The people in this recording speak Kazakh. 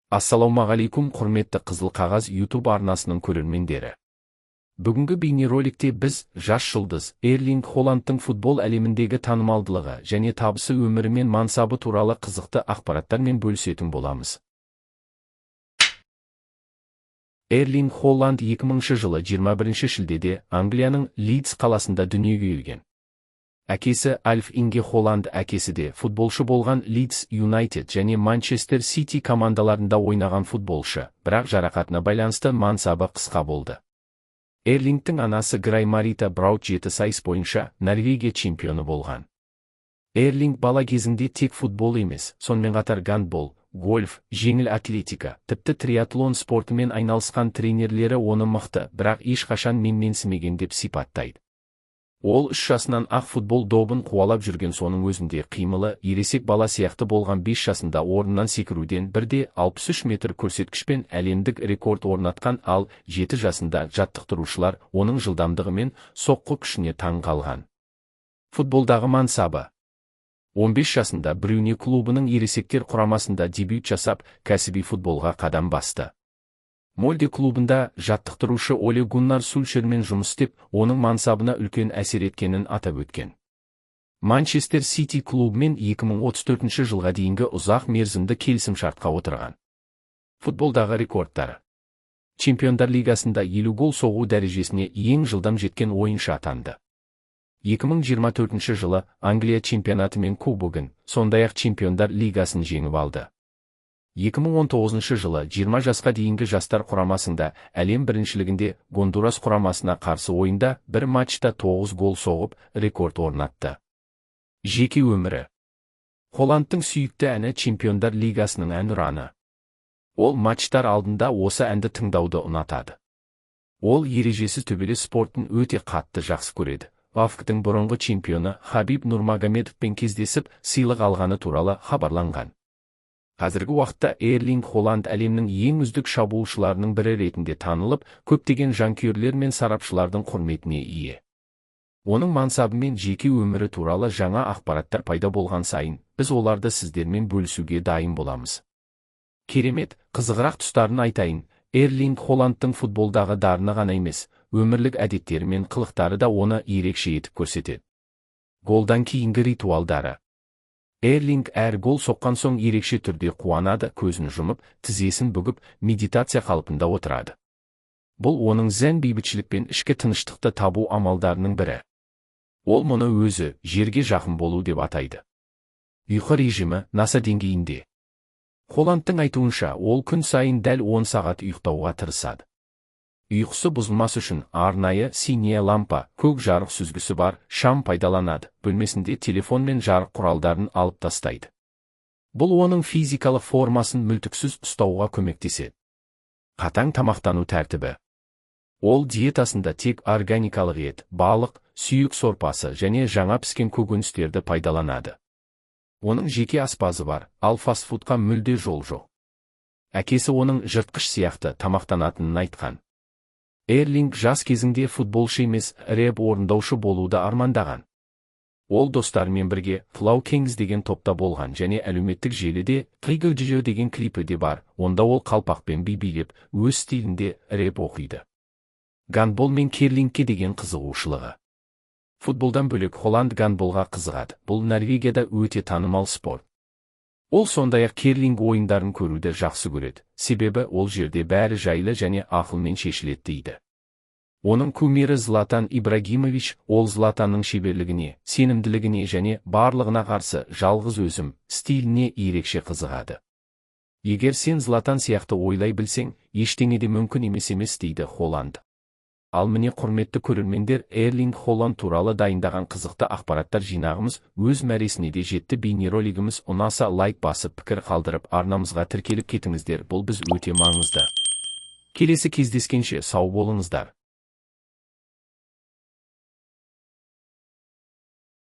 Ассалаумағалейкум құрметті Қызыл қағаз YouTube арнасының көрермендері. Бүгінгі бейнероликте біз жас жұлдыз Эрлинг Холландтың футбол әлеміндегі танымалдылығы және табысы өмірі мен мансабы туралы қызықты ақпараттармен бөлісетін боламыз. Эрлинг Холланд 2000 жылы 21 шілдеде Англияның Лидс қаласында дүниеге келген. Әкесі Альф Инге Холланд әкесі де футболшы болған, Лидс Юнайтед және Манчестер Сити командаларында ойнаған футболшы, бірақ жарақатына байланысты мансабы қысқа болды. Эрлингтің анасы Грай-Марита Браут 7 сайыс бойынша Норвегия чемпионы болған. Эрлинг бала кезінде тек футбол емес, сонымен қатар гандбол, гольф, жеңіл атлетика, тіпті триатлон спортымен айналысқан. Тренерлері оны мықты, бірақ ешқашан менменсімеген деп сипаттайды. Ол 3 жасынан ақ футбол добын қуалап жүрген, соның өзінде қимылы ересек бала сияқты болған. 5 жасында орнынан секіруден 1,63 метр көрсеткішпен әлемдік рекорд орнатқан, ал 7 жасында жаттықтырушылар оның жылдамдығы мен соққы күшіне таң қалған. Футболдағы мансабы: 15 жасында Брюне клубының ересектер құрамасында дебют жасап, кәсіби футболға қадам басты. Молде клубында жаттықтырушы Оле Гуннар Сульшермен жұмыс істеп, оның мансабына үлкен әсер еткенін атап өткен. Манчестер Сити клубымен 2034 жылға дейінгі ұзақ мерзімді келісімшартқа отырған. Футболдағы рекордтары: Чемпиондар лигасында 50 гол соғу дәрежесіне ең жылдам жеткен ойыншы атанды. 2024 жылы Англия чемпионаты мен кубогын, сондай-ақ Чемпиондар лигасын жеңіп алды. 2019 жылы 20 жасқа дейінгі жастар құрамасында әлем біріншілігінде Гондурас құрамасына қарсы ойында бір матчта 9 гол соғып, рекорд орнатты. Жеке өмірі: Холландтың сүйікті әні Чемпиондар лигасының әнұраны. Ол матчтар алдында осы әнді тыңдауды ұнатады. Ол ережесіз төбелес спортын өте қатты жақсы көреді. АФК-тың бұрынғы чемпионы Хабиб Нурмагомедовпен кездесіп, сыйлық алғаны туралы хабарланған. Қазіргі уақытта Эрлинг Холланд әлемнің ең үздік шабуылшыларының бірі ретінде танылып, көптеген жанкүйерлер мен сарапшылардың құрметіне ие. Оның мансабы мен жеке өмірі туралы жаңа ақпараттар пайда болған сайын, біз оларды сіздермен бөлісуге дайын боламыз. Керемет, қызығырақ тұстарын айтайын: Эрлинг Холландтың футболдағы дарыны ғана емес, өмірлік әдеттері мен қылықтары да оны ерекше етіп көрсетеді. Голдан кейінгі ритуалдары: Эрлинг әр гол соққан соң ерекше түрде қуанады, көзін жұмып, тізесін бүгіп, медитация қалпында отырады. Бұл оның зән, бейбітшілік пен ішкі тыныштықты табу амалдарының бірі. Ол мұны өзі жерге жақын болу деп атайды. Ұйқы режимі NASA деңгейінде. Холландтың айтуынша, ол күн сайын дәл 10 сағат ұйықтауға тырысады. Ұйқысы бұзылмас үшін арнайы синяя лампа, көк жарық сүзгісі бар шам пайдаланады. Бөлмесінде телефон мен жарық құралдарын алып тастайды. Бұл оның физикалық формасын мүлтіксіз ұстауға көмектеседі. Қатаң тамақтану тәртібі: Ол диетасында тек органикалық ет, балық, сүйек сорпасы және жаңа піскен көкөністерді пайдаланады. Оның жеке аспазы бар, ал фастфудқа мүлде жол жоқ. Әкесі оның жыртқыш сияқты тамақтанатынын айтқан. Эрлинг жас кезінде футболшы емес, рэп орындаушы болуды армандаған. Ол достарымен бірге Flow Kings деген топта болған және әлеуметтік желіде Қиғылжы деген клипі де бар. Онда ол қалпақпен би билеп, өз стилінде рэп оқиды. Гандбол мен керлингке деген қызығушылығы: Футболдан бөлек Холланд гандболға қызығады. Бұл Норвегияда өте танымал спорт. Ол сондай-ақ керлинг ойындарын көруді жақсы көреді, себебі ол жерде бәрі жайлы және ақылмен шешіледі дейді. Оның кумирі Златан Ибрагимович. Ол Златанның шеберлігіне, сенімділігіне және барлығына қарсы жалғыз өзім стиліне ерекше қызығады. Егер сен Златан сияқты ойлай білсең, ештеңе де мүмкін емес дейді Холланд. Ал міне, құрметті көрермендер, Эрлинг Холланд туралы дайындаған қызықты ақпараттар жинағымыз өз мәресіне де жетті. Бейнеролигіміз ұнаса лайк басып, пікір қалдырып, арнамызға тіркеліп кетіңіздер, бұл біз өте маңызды. Келесі кездескенше сау болыңыздар.